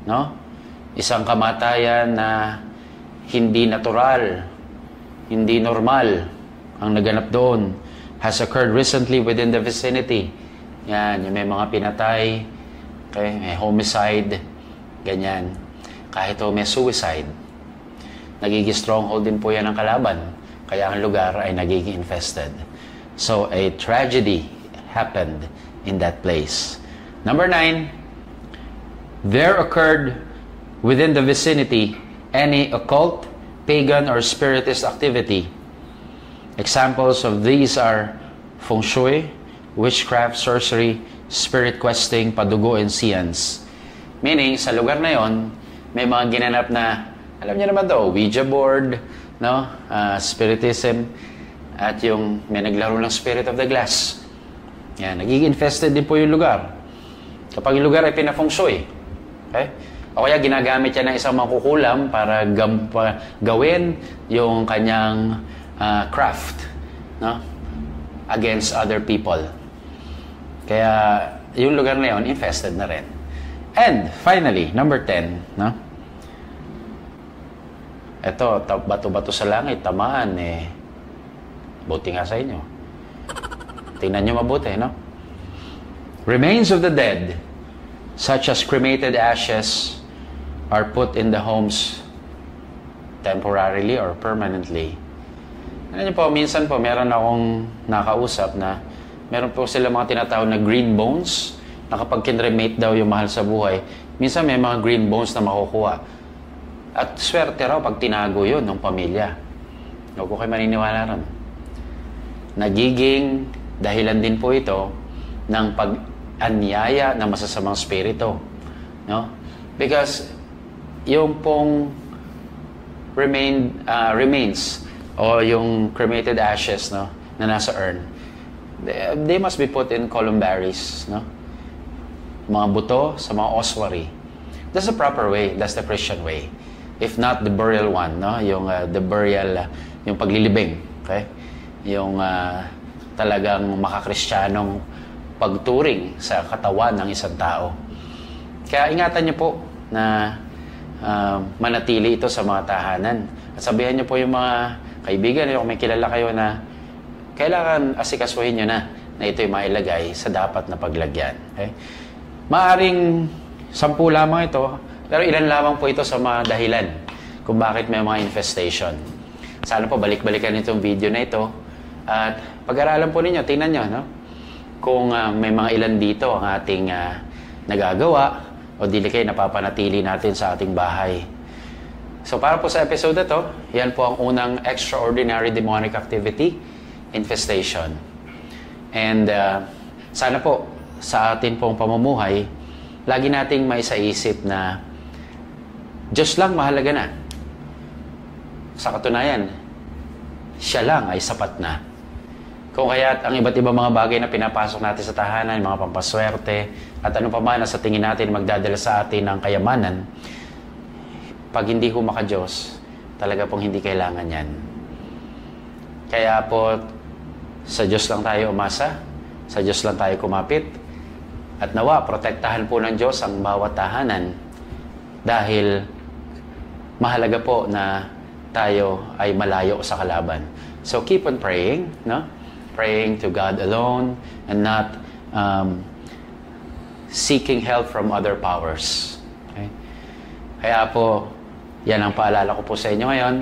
no? Isang kamatayan na hindi natural, hindi normal ang naganap doon has occurred recently within the vicinity. Yan, yung may mga pinatay, okay, may homicide, ganyan. Kahit may suicide, nagiging stronghold din po yan ng kalaban. Kaya ang lugar ay nagiging infested. So, a tragedy happened in that place. Number 9, there occurred within the vicinity any occult, pagan, or spiritist activity. Examples of these are feng shui, witchcraft, sorcery, spirit questing, padugo, and seance. Meaning, sa lugar na yon, may mga ginanap na, alam niyo naman daw, Ouija board, no? Spiritism, at yung may naglaro ng Spirit of the Glass. Yan, nagiging infested din po yung lugar. Kapag yung lugar ay pinafeng shui, okay? O kaya ginagamit yan ng isang makukulam para gawin yung kanyang craft, no? Against other people. Kaya yung lugar na yun, infested na rin. And finally, number 10, no? Ito, bato-bato sa langit, tamaan, buti nga sa inyo. Tingnan nyo mabuti, no? Remains of the dead, such as cremated ashes, are put in the homes temporarily or permanently. Ano po, minsan po, meron akong nakausap na meron po sila mga tinatawag na green bones, na kapag kinremate daw yung mahal sa buhay, minsan may mga green bones na makukuha. At swerte raw pag tinago yun ng pamilya. Huwag ko kayo maniniwala ron. Nagiging dahilan din po ito ng pag-anyaya ng masasamang spirito. No? Because yung pong remains o yung cremated ashes, no, na nasa urn, they must be put in columbaries, no? Mga buto sa mga ossuary. That's the proper way. That's the Christian way. If not the burial one, no? Yung the burial, yung paglilibing, okay? Yung talagang makakristyanong pagturing sa katawan ng isang tao. Kaya ingatan niyo po na manatili ito sa mga tahanan. At sabihan niyo po yung mga kaibigan, yung may kilala kayo na kailangan asikasuhin niyo na ito'y mailagay sa dapat na paglagyan. Okay? Maaring 10 lamang ito, pero ilan lamang po ito sa mga dahilan kung bakit may mga infestation. Sana po balik-balikan itong video na ito at pag-aralan po ninyo, tingnan nyo, no? Kung may mga ilan dito ang ating nagagawa o dili kayo napapanatili natin sa ating bahay. So para po sa episode na to, yan po ang unang extraordinary demonic activity, infestation. And sana po sa atin pong pamumuhay, lagi nating maisaisip na Diyos lang mahalaga na. Sa katunayan, siya lang ay sapat na. Kung kaya't ang iba't ibang mga bagay na pinapasok natin sa tahanan, mga pampaswerte, at ano pa man na sa tingin natin magdadala sa atin ng kayamanan, pag hindi ho maka-Diyos, talaga pong hindi kailangan yan. Kaya po, sa Diyos lang tayo umasa, sa Diyos lang tayo kumapit, at nawa, protektahan po ng Diyos ang bawat tahanan dahil mahalaga po na tayo ay malayo sa kalaban. So keep on praying, no? Praying to God alone and not seeking help from other powers. Okay? Kaya po, yan ang paalala ko po sa inyo ngayon.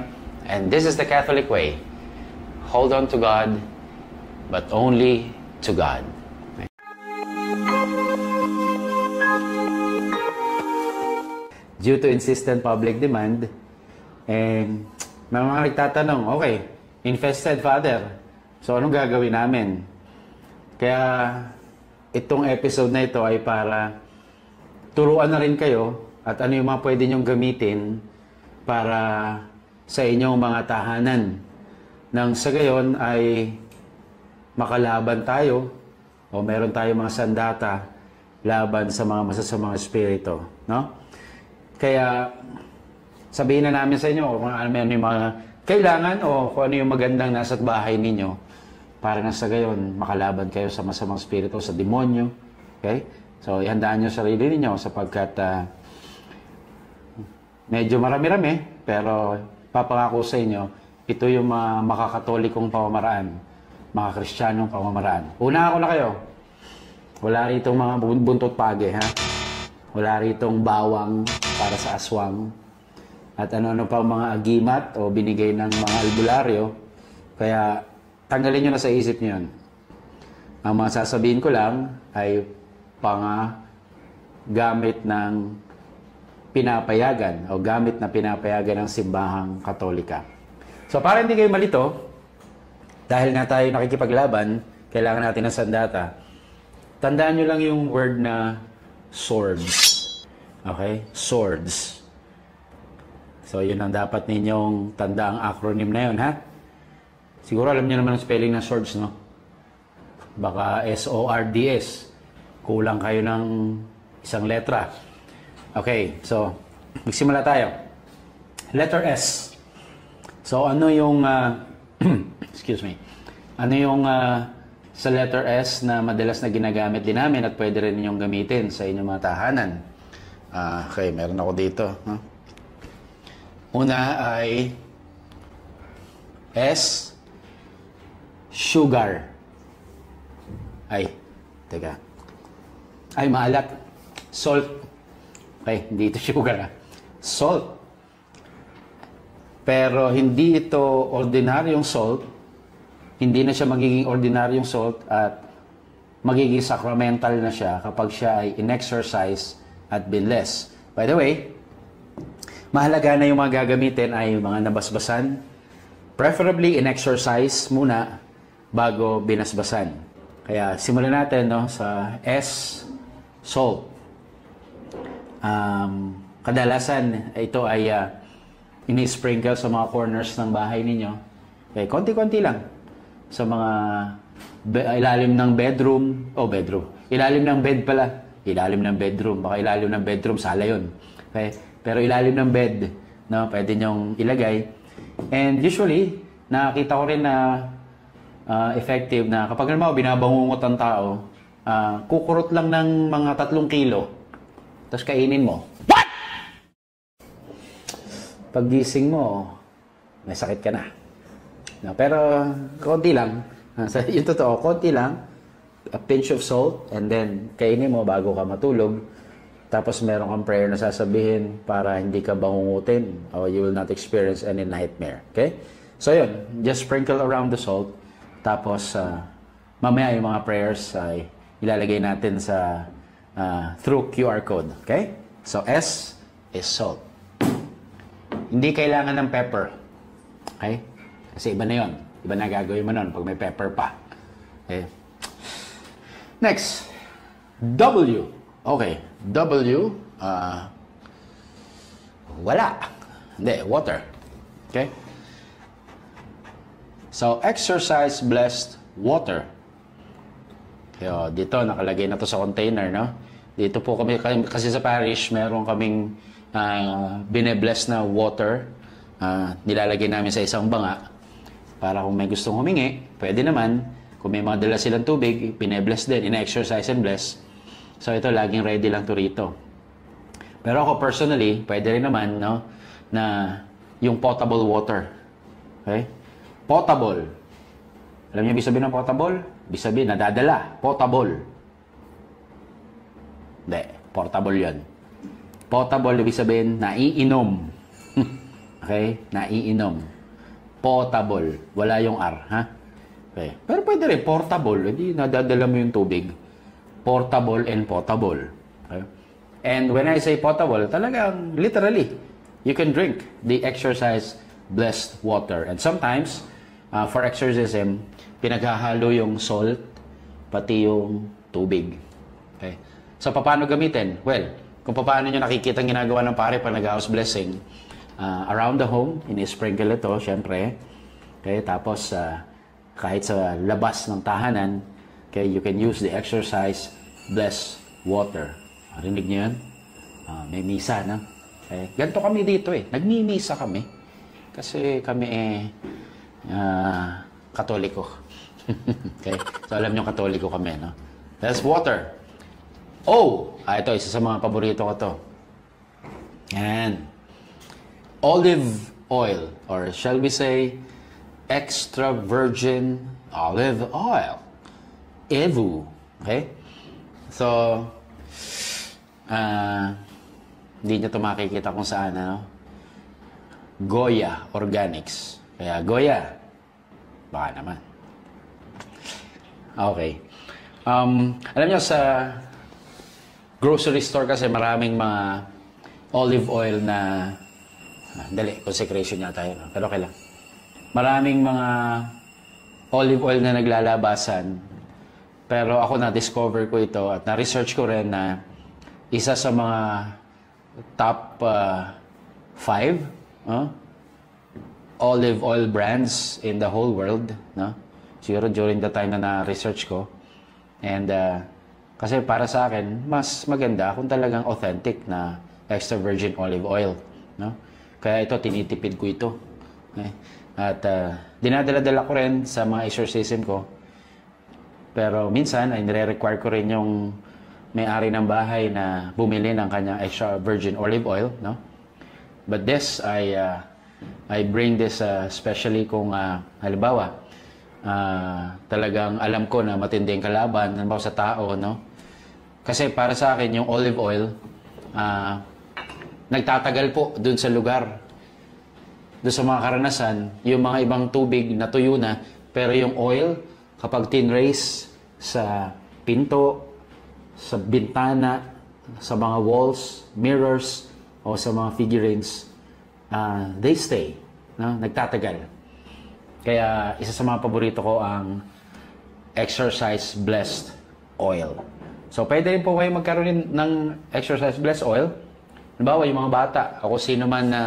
And this is the Catholic way. Hold on to God, but only to God. Due to insistent public demand, and may mga nagtatanong, okay, infested, Father. So, anong gagawin namin? Kaya, itong episode na ito ay para turuan na rin kayo at ano yung mga pwede nyong gamitin para sa inyong mga tahanan. Nang sa gayon ay makalaban tayo o meron tayo mga sandata laban sa mga masasamang espiritu. No? Kaya, sabihin na namin sa inyo kung ano yung mga kailangan o kung ano yung magandang nasa bahay ninyo para na sa gayon makalaban kayo sa masamang espiritu, sa demonyo. Okay? So, ihandaan nyo sarili ninyo sapagkat Medyo marami-rami, pero papangako sa inyo, ito yung mga makakatolikong pamamaraan, mga kristyanong pamamaraan. Una ako na kayo. Wala rito mga buntot page, ha? Wala rito bawang para sa aswang. At ano-ano pa mga agimat o binigay ng mga albularyo. Kaya tanggalin nyo na sa isip nyo yun. Ang mga sasabihin ko lang ay gamit ng pinapayagan o gamit na pinapayagan ng simbahang Katolika. So para hindi kayo malito, dahil nga tayo nakikipaglaban, kailangan natin ng sandata. Tandaan nyo lang yung word na swords. Okay? Swords. So yun ang dapat ninyong tanda ang acronym na yun, ha? Siguro alam niyo naman ang spelling ng swords, no? Baka S-O-R-D-S. Kulang kayo ng isang letra. Okay, so magsimula tayo. Letter S. So ano yung excuse me. Ano yung sa letter S na madalas na ginagamit din namin at pwede rin ninyong gamitin sa inyong mga tahanan? Okay, meron ako dito. Huh? Una ay S. Sugar. Ay, teka. Ay, maalat. Salt. Okay, hindi ito sugar, ha? Salt. Pero hindi ito ordinaryong salt. Hindi na siya magiging ordinaryong salt at magiging sacramental na siya kapag siya ay in-exercise at binless. By the way, mahalaga na yung mga gagamitin ay yung mga nabasbasan. Preferably in-exercise muna bago binasbasan. Kaya simulan natin, no, sa S, salt. Kadalasan ito ay ini-sprinkle sa mga corners ng bahay ninyo. Okay, konti-konti lang. Sa mga ilalim ng bedroom, ilalim ng bed pala. Ilalim ng bedroom, baka ilalim ng bedroom, sala yun. Okay? Pero ilalim ng bed, no, pwede nyong ilagay. And usually, nakita ko rin na effective na kapag naman binabangungot ang tao, kukurot lang ng mga 3 kilo, tapos kainin mo. What? Paggising mo, may sakit ka na. No, pero konti lang. Yung totoo, konti lang. A pinch of salt, and then kainin mo bago ka matulog. Tapos meron kang prayer na sasabihin para hindi ka bangungutin or you will not experience any nightmare. Okay? So yun, just sprinkle around the salt. Tapos mamaya yung mga prayers ay ilalagay natin sa through QR code. Okay? So S is salt. Hindi kailangan ng pepper. Okay? Kasi iba na yun. Iba na gagawin mo nun pag may pepper pa. Okay? Next. W. Okay. W. Wala. Hindi. Water. Okay? So, exercise blessed water. So, dito, nakalagay na to sa container, no? Dito po kami, kasi sa parish, meron kaming bine-bless na water. Nilalagay namin sa isang banga para kung may gustong humingi, pwede naman. Kung may mga dala silang tubig, bine-bless din, ina-exercise and bless. So, ito, laging ready lang to rito. Pero ako personally, pwede rin naman, no, na yung potable water. Okay? Potable. Alam niyo ibig sabihin ng potable? Ibig sabihin, nadadala. Potable. Hindi. Portable yan. Potable, ibig sabihin, naiinom. Okay? Naiinom. Potable. Wala yung R, ha? Okay. Pero pwede rin, portable. Hindi, nadadala mo yung tubig. Portable and potable. Okay? And when I say potable, talagang, literally, you can drink the exercise blessed water. And sometimes, for exorcism, pinaghahalo yung salt, pati yung tubig. Okay? So, paano gamitin? Well, kung paano nyo nakikita ang ginagawa ng pare pag nag-house blessing, around the home, ini-sprinkle ito, syempre. Okay? Tapos, kahit sa labas ng tahanan, okay, you can use the exercise blessed water. Rinig nyo yan? May misa, no? Okay? Ganito kami dito eh. Nagmimisa kami. Kasi kami Katoliko. Okay? So, alam nyo, Katoliko kami, no? That's water. Oh! Ito, isa sa mga paborito ko to. Yan. olive oil, or shall we say, extra virgin olive oil. EVU. Okay? So, hindi nyo ito makikita kung saan, ano? Goya Organics. Kaya, Goya. Baka naman. Okay. Alam nyo, sa grocery store kasi maraming mga olive oil na dali, consecration yata yun. Pero okay lang. Maraming mga olive oil na naglalabasan. Pero ako na-discover ko ito at na-research ko rin na isa sa mga top 5 olive oil brands in the whole world. No? Siguro during the time na na-research ko. And kasi para sa akin, mas maganda kung talagang authentic na extra virgin olive oil. No? Kaya ito, tinitipid ko ito. Okay? At dinadala-dala ko rin sa mga exorcism ko. Pero minsan ay nire-require ko rin yung may-ari ng bahay na bumili ng kanyang extra virgin olive oil. No? But this, I bring this especially kung halimbawa, talagang alam ko na matinding kalaban halimbawa sa tao. No? Kasi para sa akin, yung olive oil, nagtatagal po dun sa lugar. Doon sa mga karanasan, yung mga ibang tubig na tuyo na, pero yung oil, kapag tinrace sa pinto, sa bintana, sa mga walls, mirrors, o sa mga figurines, they stay. No? Nagtatagal. Kaya isa sa mga paborito ko ang Exercise Blessed Oil. So, pwede rin po kayo magkaroon ng Exercise Blessed Oil. Halimbawa, yung mga bata, ako sino man na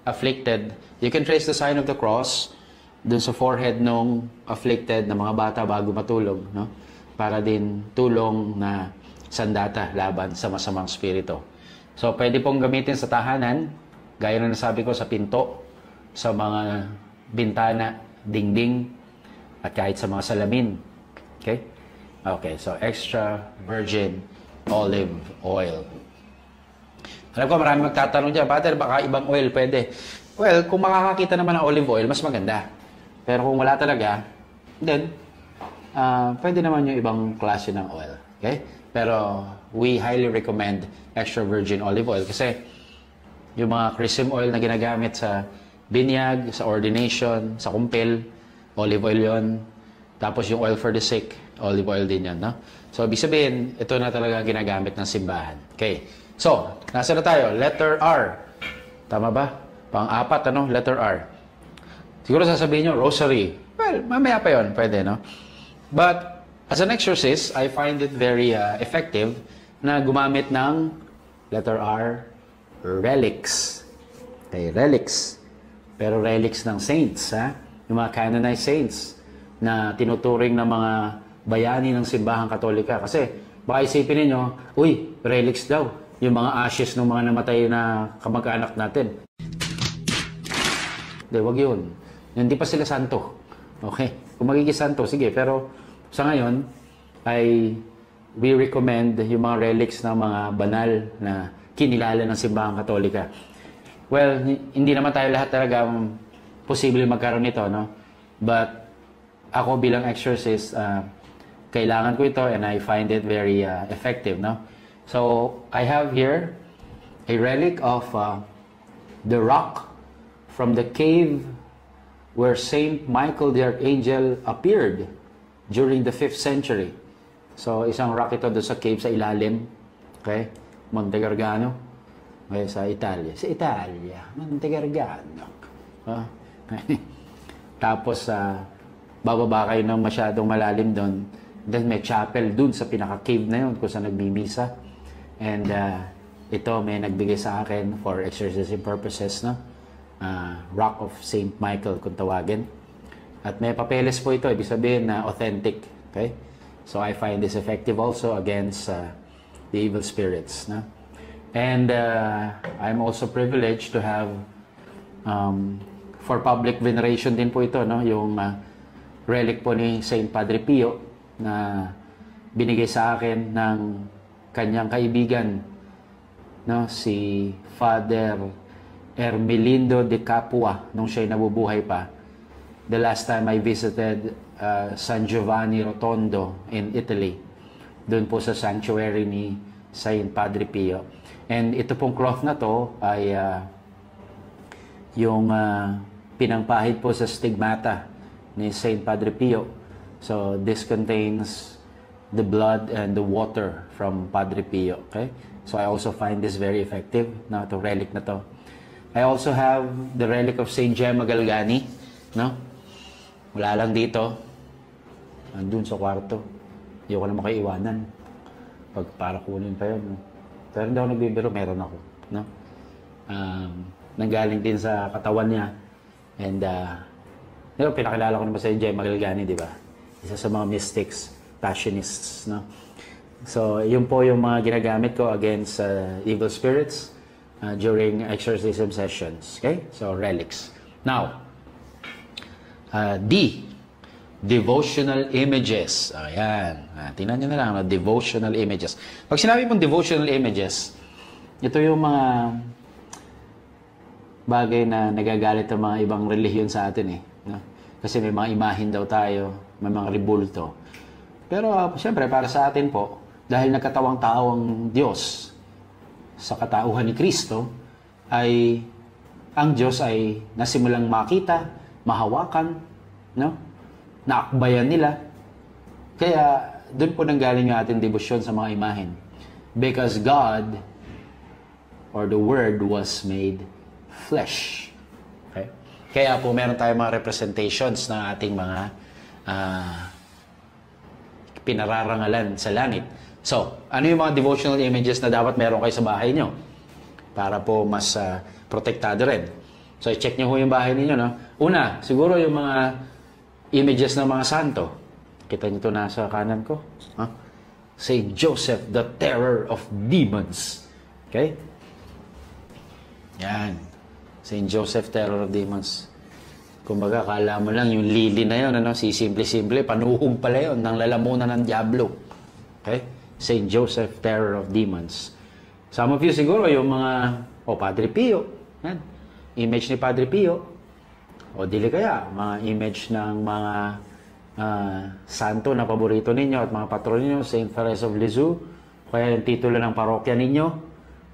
afflicted, you can trace the sign of the cross dun sa forehead nung afflicted na mga bata bago matulog, no? Para din tulong na sandata laban sa masamang spirito. So, pwede pong gamitin sa tahanan, gaya na nasabi ko, sa pinto, sa mga bintana, dingding, at kahit sa mga salamin. Okay? Okay, so extra virgin olive oil. Alam ko, marami magtatanong dyan, Father, baka ibang oil pwede. Well, kung makakakita naman ng olive oil, mas maganda. Pero kung wala talaga, then, pwede naman yung ibang klase ng oil. Okay? Pero, we highly recommend extra virgin olive oil kasi yung mga chrism oil na ginagamit sa binyag, sa ordination, sa kumpil, olive oil yon. Tapos yung oil for the sick, olive oil din yan. No? So, ibig sabihin, ito na talaga ginagamit ng simbahan. Okay. So, nasa na tayo? Letter R. Tama ba? Pang-apat, ano? Letter R. Siguro sasabihin nyo, rosary. Well, mamaya pa yun. Pwede, no? But, as an exorcist, I find it very effective na gumamit ng letter R, relics. Okay, relics. Pero relics ng saints, ha? Yung mga canonized saints na tinuturing ng mga bayani ng simbahang Katolika. Kasi, baka isipin ninyo, uy, relics daw. Yung mga ashes ng mga namatay na kamag-anak natin. Hindi, wag yun. Hindi pa sila santo. Okay? Kung magiging santo, sige. Pero sa ngayon, we recommend yung mga relics ng mga banal na kinilala ng simbahang Katolika. Well, hindi naman tayo lahat talaga posible magkaroon nito, no? But ako bilang exorcist, kailangan ko ito and I find it very effective, no? So, I have here a relic of the rock from the cave where Saint Michael the Archangel appeared during the 5th century. So, isang rock ito doon sa cave sa ilalim. Okay? Monte Gargano. Okay, sa Italia. Sa Italia. Monte Gargano. Tapos, bababa kayo ng masyadong malalim doon. Then, may chapel doon sa pinaka-cave na yun kung saan nagmimisa. And ito may nagbigay sa akin for exorcism purposes, no? Rock of Saint Michael kung tawagin. At may papeles po ito, ibig sabihin na authentic. Okay? So I find this effective also against the evil spirits, no? And I'm also privileged to have for public veneration din po ito, no? Yung relic po ni Saint Padre Pio na binigay sa akin ng kanyang kaibigan, no, si Father Ermelindo de Capua nung siya'y nabubuhay pa. The last time I visited San Giovanni Rotondo in Italy, doon po sa sanctuary ni Saint Padre Pio. And ito pong cloth na to ay yung pinangpahid po sa stigmata ni Saint Padre Pio. So this contains the blood and the water from Padre Pio. Okay? So I also find this very effective na to relic na to. I also have the relic of Saint Gemma Galgani, no? Wala lang dito. Andun sa kwarto. Hindi ko na makaiwanan. Pag para kunin pa yun. No? Pero hindi ako nagbibiro, meron ako. No? Nanggaling din sa katawan niya. And, pinakilala ko naman sa Gemma Galgani, di ba? Isa sa mga mystics, passionists. No? So, yun po yung mga ginagamit ko against evil spirits during exorcism sessions. Okay? So, relics. Now, D. Devotional images. Ayan. Tingnan nyo na lang, devotional images. Pag sinabi mong devotional images, ito yung mga bagay na nagagalit ang mga ibang relihiyon sa atin eh. No? Kasi may mga imahin daw tayo, may mga ribulto. Pero siyempre, para sa atin po, dahil nagkatawang tao ang Diyos sa katauhan ni Kristo, ay ang Diyos ay nasimulang makita, mahawakan, no? Naakbayan nila. Kaya, doon po nanggaling yung ating debosyon sa mga imahen. Because God, or the Word, was made flesh. Okay? Kaya po, meron tayong mga representations ng ating mga pinararangalan sa langit. So, ano yung mga devotional images na dapat meron kayo sa bahay nyo? Para po mas protektado rin. So, i-check nyo po yung bahay ninyo, no? Una, siguro yung mga images ng mga santo. Kita nyo ito nasa kanan ko. Huh? Saint Joseph, the terror of demons. Okay? Yan. Saint Joseph, terror of demons. Kumbaga, kala mo lang yung lili na yun, ano? Si simple-simple, panuhog pala yun ng lalamunan ng Diablo. Okay? Saint Joseph, terror of demons. Some of you siguro, yung mga, Padre Pio. Yan. Image ni Padre Pio. O dili kaya, mga image ng mga santo na paborito ninyo at mga patron ninyo, Saint Therese of Lisieux, kaya yung titulo ng parokya ninyo,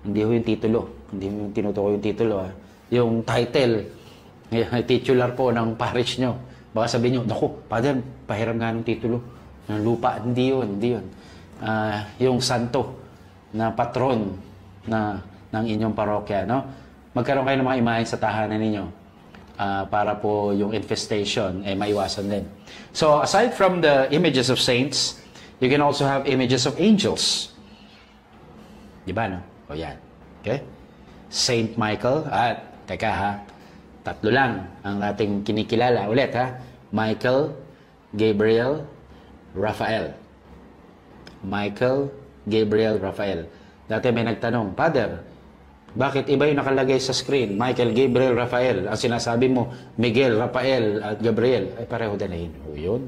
hindi ho yung titulo, hindi ho yung tinutukoy yung titulo, yung title, yung titular po ng parish nyo. Baka sabihin nyo, naku, Father, pahiram nga ng titulo ng lupa. Hindi yun, hindi yun. Yung santo na patron ng inyong parokya, no? Magkaroon kayo ng mga imahe sa tahanan ninyo. Para po yung infestation maiwasan din. So, aside from the images of saints, you can also have images of angels. Diba, no? O yan. Okay? Saint Michael, teka ha, tatlo lang ang ating kinikilala. Ulit ha, Michael, Gabriel, Raphael. Michael, Gabriel, Raphael. Dati may nagtanong, Father, bakit iba yung nakalagay sa screen? Michael, Gabriel, Raphael. Ang sinasabi mo, Miguel, Raphael, at Gabriel. Ay, pareho din na yun. O yun,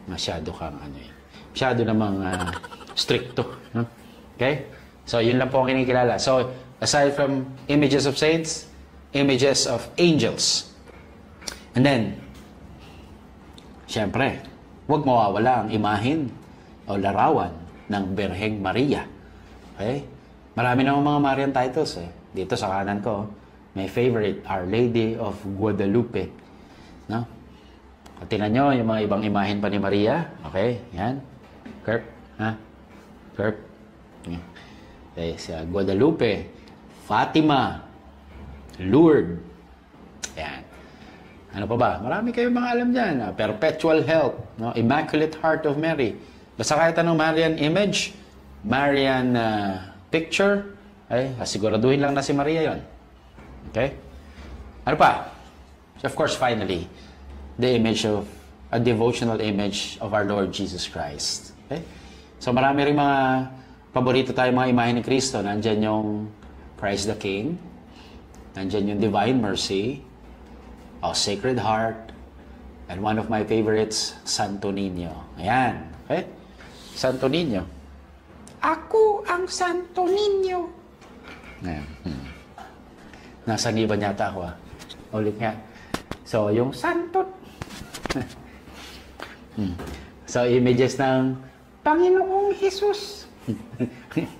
masyado kang masyado namang stricto. No? Okay? So, yun lang po ang kinikilala. So, aside from images of saints, images of angels. And then, syempre, huwag mawawala ang imahin o larawan ng Birheng Maria. Okay? Marami namang mga Marian titles eh. Dito sa kanan ko, my favorite, Our Lady of Guadalupe. No? At tinan nyo yung mga ibang imahin pa ni Maria. Okay, yan. Kirk, ha? Kirk. Okay, sa Guadalupe, Fatima, Lourdes. Yan. Ano pa ba? Marami kayong mga alam dyan. Perpetual Help, no? Immaculate Heart of Mary. Basta kahit anong Marian image, Marian picture, ay siguraduhin lang na si Maria yon. Okay? Ano pa? Of course, finally, the image of, a devotional image of our Lord Jesus Christ. Okay? So marami rin mga paborito tayo mga imahe ni Kristo. Nandyan yung Christ the King, nandyan yung Divine Mercy, Sacred Heart, and one of my favorites, Santo Niño. Ayan. Okay? Santo Niño. Ako ang Santo Niño. Nasangiban yata ako Ulit nga. So, yung santo. So, images ng Panginoong Jesus.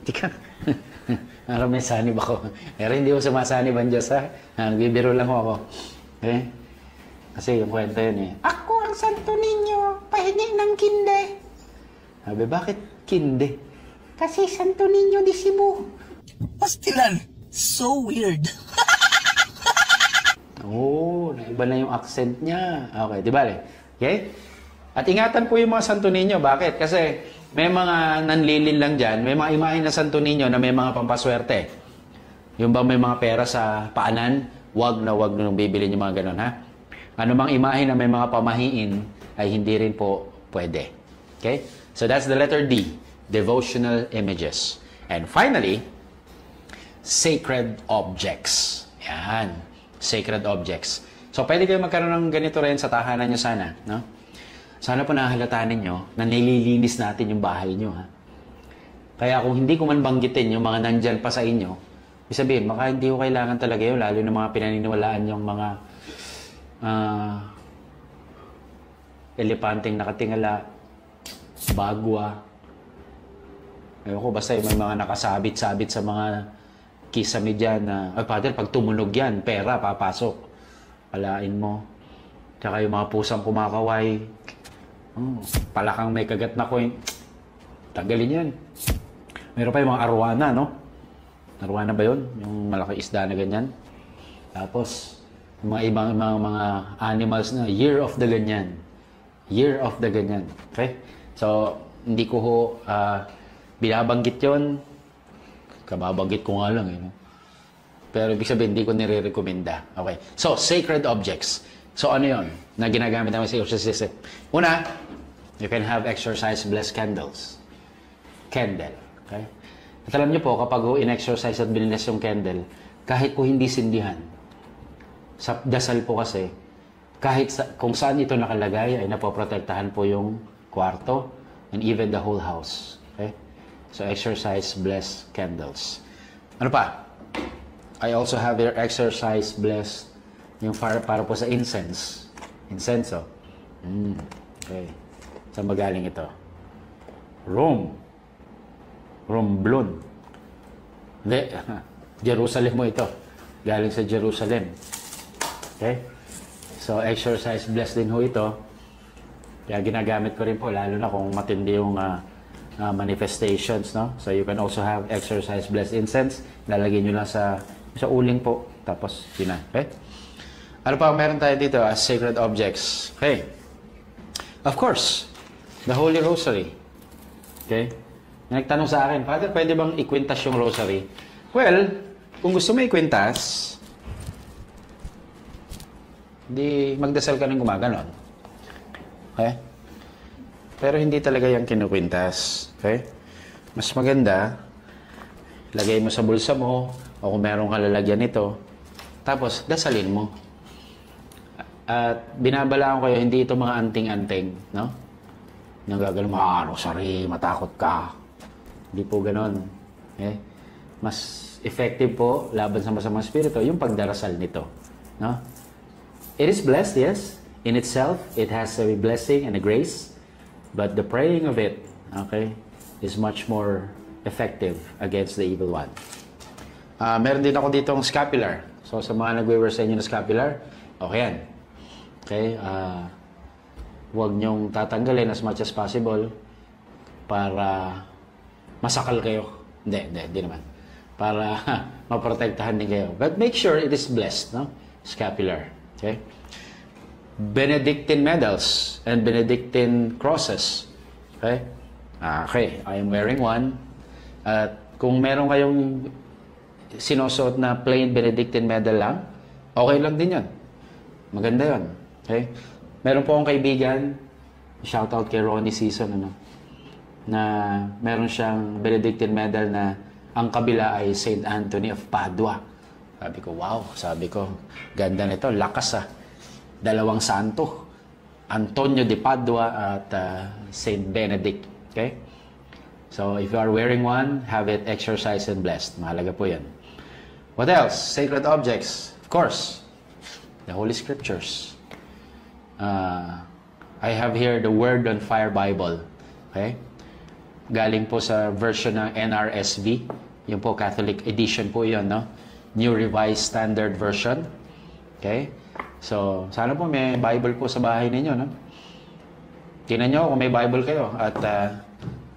Tika. May sanib ako. Pero hindi ko sumasanib ang Diyos, ha? Nagbibiro lang ako. Okay? Kasi yung kwento yun Ako ang Santo Niño, pahingi ng kinde. Sabi, bakit kinde? Kasi Santo Niño di Cebu. Pastilan. So weird. Naiba na yung accent niya. Okay, di ba? Okay? At ingatan po yung mga Santo Niño. Bakit? Kasi may mga nanlilin lang dyan, may mga imahe na Santo Niño na may mga pampaswerte. Yung ba may mga pera sa paanan, wag nung bibilin yung mga ganun, ha? Ano mang imahe na may mga pamahiin, ay hindi rin po pwede. Okay? So that's the letter D, devotional images. And finally, sacred objects. Yan. Sacred objects. So, pwede kayo magkaroon ng ganito rin sa tahanan nyo sana, no? Sana po nakahalataan ninyo na nililinis natin yung bahay nyo, ha? Kaya kung hindi ko man banggitin yung mga nandyan pa sa inyo, sabihin, baka hindi ko kailangan talaga yun, lalo ng mga pinaniniwalaan yung mga elepanteng nakatingala, bagwa. Ewan ko, basta may mga nakasabit-sabit sa mga kisame dyan na, ay, Father, pag tumunog yan, pera, papasok. Alain mo. Tsaka yung mga pusang kumakaway, palakang may kagat na coin, tagalin yan. Meron pa yung mga arwana, no? Arwana ba yun? Yung malaki isda na ganyan. Tapos, yung mga ibang mga animals na, year of the ganyan. Year of the ganyan. Okay? So, hindi ko binabanggit yun. Kababanggit ko nga lang, no? Pero ibig sabihin, hindi ko nire-recommenda. Okay. So, sacred objects. So, ano yun na ginagamit namin sa exorcism? Una, you can have exorcise-blessed candles. Candle. Okay? At alam niyo po, kapag in-exorcise at biniless yung candle, kahit po hindi sindihan, sa dasal po kasi, kahit kung saan ito nakalagay, ay napoprotektahan po yung kwarto and even the whole house. Okay? So, exorcise-blessed candles. Ano pa? I also have here exorcise-blessed yung para po sa incense. Incenso. Okay. Saan magaling ito? Rome. Romblon. Hindi. Jerusalem mo ito. Galing sa Jerusalem. Okay? So, exorcise-blessed din ho ito. Kaya ginagamit ko rin po, lalo na kung matindi yung manifestations, no? So, you can also have exorcise-blessed incense. Lalagyan nyo lang sa uling po. Tapos, yun na. Okay? Ano pa meron tayo dito as sacred objects? Okay. Of course, the Holy Rosary. Okay? Nagtanong sa akin, Father, pwede bang ikwintas yung rosary? Well, kung gusto mo ikwintas, di magdasal ka ng gumaganon. Okay? Pero hindi talaga yung kinukwintas. Okay? Mas maganda, lagay mo sa bulsa mo, o kung meron ka lalagyan nito, tapos dasalin mo. At binabalaan ko kayo, hindi ito mga anting-anting, no? Nagagano, rosary, matakot ka. Hindi po ganon. Okay? Mas effective po, laban sa masamang spirito, yung pagdarasal nito. No? It is blessed, yes. In itself, it has a blessing and a grace. But the praying of it, okay, is much more effective against the evil one. Meron din ako ditong scapular. So, sa mga nag-wear sa inyo ng scapular, okay yan. Okay? Huwag nyong tatanggalin as much as possible para masakal kayo. Hindi naman. Para maprotektahan din kayo. But make sure it is blessed, no? Scapular. Okay? Benedictine medals and Benedictine crosses. Okay? Okay. I am wearing one. At kung meron kayong sinusuot na plain Benedictine medal lang, okay lang din yan. Maganda yan. Okay? Meron po akong kaibigan, shoutout kay Ronnie Season, na meron siyang Benedictine medal na ang kabila ay Saint Anthony of Padua. Sabi ko, wow. Sabi ko, ganda nito. Lakas dalawang santo. Antonio de Padua at Saint Benedict. Okay? So, if you are wearing one, have it exercised and blessed. Mahalaga po yan. What else? Sacred objects. Of course, the Holy Scriptures. I have here the Word on Fire Bible. Okay? Galing po sa version ng NRSV. Yung po, Catholic edition po yun, no? New Revised Standard Version. Okay? So, sana po may Bible po sa bahay ninyo, no? Tingnan nyo kung may Bible kayo. At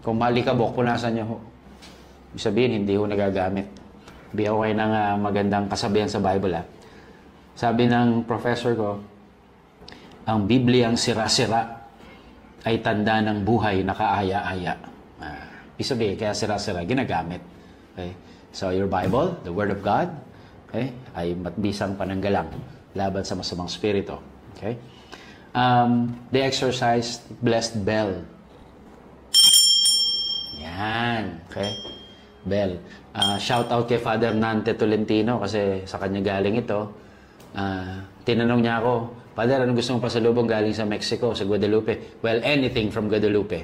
kung malikabok, punasan nyo. Ibig sabihin, hindi ho nagagamit. Bigyan ko kayo ng magandang kasabihan sa Bible, ha? Sabi ng professor ko, ang Bibliang sira-sira ay tanda ng buhay na kaaya-aya. Ibig sabihin, kaya sira-sira, ginagamit. Okay? So, your Bible, the Word of God, okay, ay matbisang pananggalang laban sa masamang spirito. Okay? They exercised blessed bell. Yan. Okay? Bell. Shout out kay Father Nante Tolentino kasi sa kanya galing ito. Tinanong niya ako, Father, anong gusto mong pasalubong galing sa Mexico, sa Guadalupe? Well, anything from Guadalupe.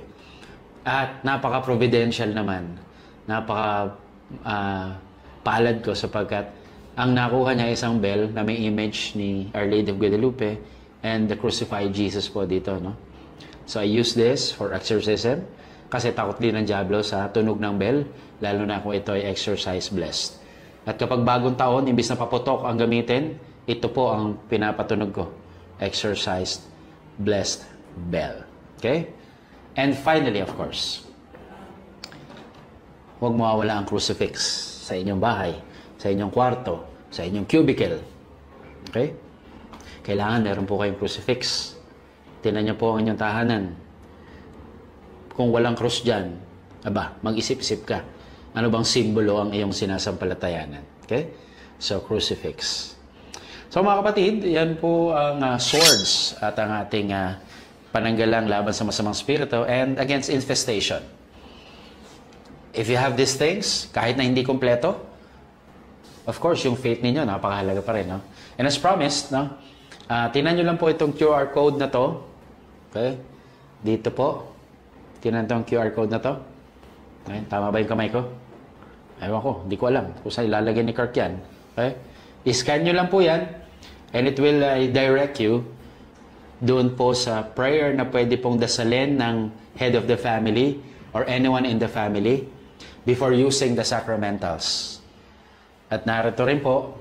At napaka-providential naman. Napaka-palad ko sapagkat ang nakuha niya isang bell na may image ni Our Lady of Guadalupe and the crucified Jesus po dito, no? So I use this for exorcism kasi takot din ng diablo sa tunog ng bell, lalo na kung ito ay exorcise blessed. At kapag bagong taon, imbis na paputok ang gamitin, ito po ang pinapatunog ko. Exorcised blessed bell. Okay? And finally, of course, huwag mawawala ang crucifix sa inyong bahay, sa inyong kwarto, sa inyong cubicle. Okay? Kailangan meron po kayong crucifix. Tingnan niyo po ang inyong tahanan. Kung walang krus dyan, mag-isip-isip ka. Ano bang simbolo ang iyong sinasampalatayanan? Okay? So, crucifix. So mga kapatid, yan po ang swords at ang ating pananggalang laban sa masamang spirito and against infestation. If you have these things, kahit na hindi kompleto, of course, yung faith ninyo, napakahalaga pa rin. No? And as promised, no? Tingnan nyo lang po itong QR code na to. Okay? Dito po. Tingnan itong QR code na to. Okay? Tama ba yung kamay ko? Ewan ko, hindi ko alam kung saan ilalagay ni Kirk yan. Okay? I-scan nyo lang po yan. And it will direct you doon po sa prayer na pwede pong dasalin ng head of the family or anyone in the family before using the sacramentals. At narito rin po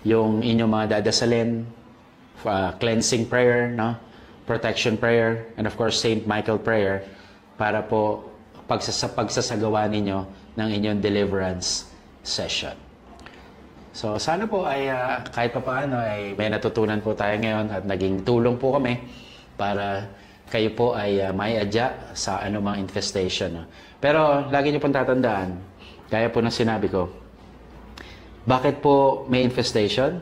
yung inyong mga dadasalin, cleansing prayer, no? Protection prayer, and of course Saint Michael prayer para po pagsasagawa ninyo ng inyong deliverance session. So, sana po ay kahit pa paano ay may natutunan po tayo ngayon at naging tulong po kami para kayo po ay may adya sa anumang infestation. No? Pero, lagi niyo pong tatandaan, kaya po ng sinabi ko, bakit po may infestation?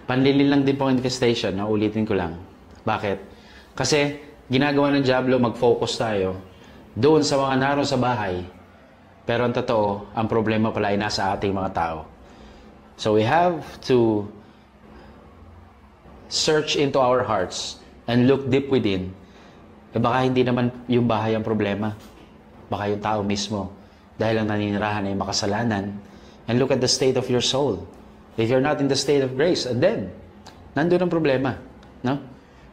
Panlilin lang din po ang infestation, no? Ulitin ko lang. Bakit? Kasi, ginagawa ng diablo, mag-focus tayo doon sa mga naroon sa bahay. Pero ang totoo, ang problema pala ay nasa ating mga tao. So we have to search into our hearts and look deep within. Baka hindi naman yung bahay ang problema. Baka yung tao mismo. Dahil ang naninirahan ay makasalanan. And look at the state of your soul. If you're not in the state of grace, and then, nandun ang problema. No?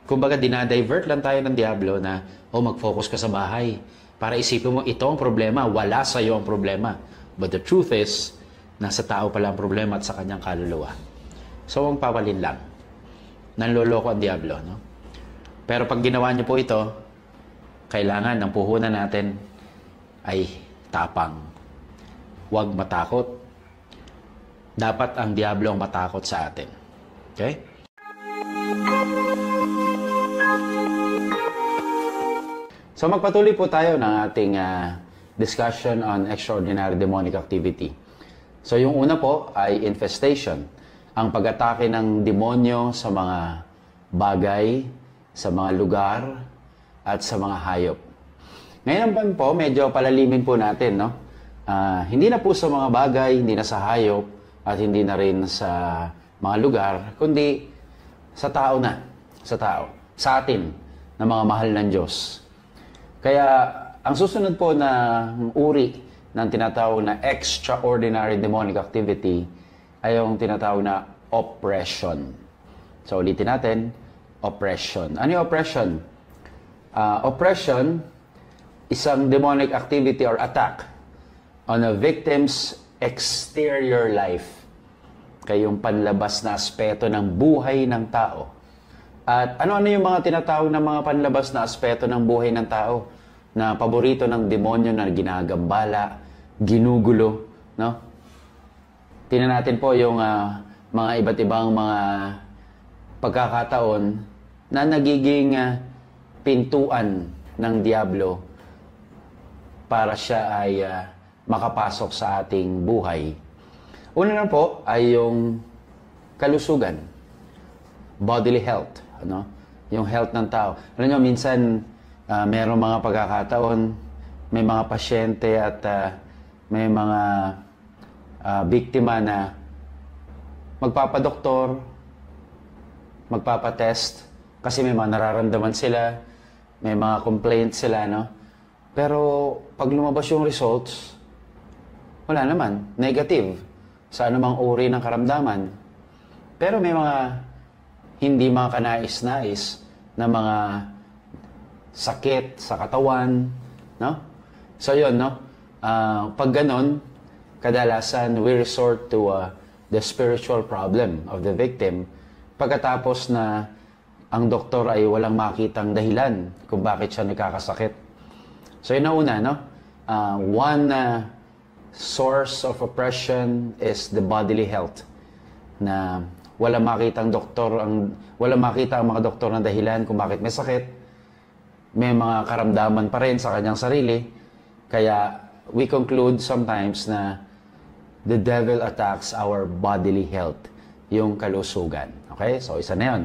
Kumbaga, dinadivert lang tayo ng diablo na, mag-focus ka sa bahay. Para isipin mo, ito ang problema. Wala sa'yo ang problema. But the truth is, nasa tao pala ang problema at sa kanyang kaluluwa. So, ang papalin lang. Nanloloko ang diablo, no? Pero pag ginawa niyo po ito, kailangan ng puhunan natin ay tapang. Huwag matakot. Dapat ang diablo ang matakot sa atin. Okay? So, magpatuloy po tayo ng ating discussion on extraordinary demonic activity. So, yung una po ay infestation. Ang pag-atake ng demonyo sa mga bagay, sa mga lugar, at sa mga hayop. Ngayon po, medyo palalimin po natin, no? Hindi na po sa mga bagay, hindi na sa hayop, at hindi na rin sa mga lugar, kundi sa tao na. Sa tao. Sa atin, na mga mahal ng Diyos. Kaya, ang susunod po na uri ng tinatawag na extraordinary demonic activity ay yung tinatawag na oppression. So, ulitin natin, oppression. Ano yung oppression? Oppression, isang demonic activity or attack on a victim's exterior life. Kayong panlabas na aspeto ng buhay ng tao. At ano-ano yung mga tinatawag na mga panlabas na aspeto ng buhay ng tao na paborito ng demonyo na ginagambala, ginugulo, no? Tingnan natin po yung mga iba't ibang mga pagkakataon na nagiging pintuan ng Diablo para siya ay makapasok sa ating buhay. Una na po ay yung kalusugan, bodily health, ano? Yung health ng tao. Alam nyo, minsan mayroong mga pagkakataon, may mga pasyente at may mga biktima na magpapadoktor, magpapatest, kasi may mga nararamdaman sila, may mga complaints sila, no? Pero pag lumabas yung results, wala naman, negative sa anumang uri ng karamdaman. Pero may mga hindi mga kanais-nais na mga sakit sa katawan, no? So yun, no? Pag ganon, kadalasan we resort to the spiritual problem of the victim pagkatapos na ang doktor ay walang makitang dahilan kung bakit siya nagkakasakit. So yun na una, no? One source of oppression is the bodily health, na wala makita ang mga doktor ng dahilan kung bakit may sakit, may mga karamdaman pa rin sa kanyang sarili, kaya we conclude sometimes na the devil attacks our bodily health, yung kalusugan. Okay? So isa na yun.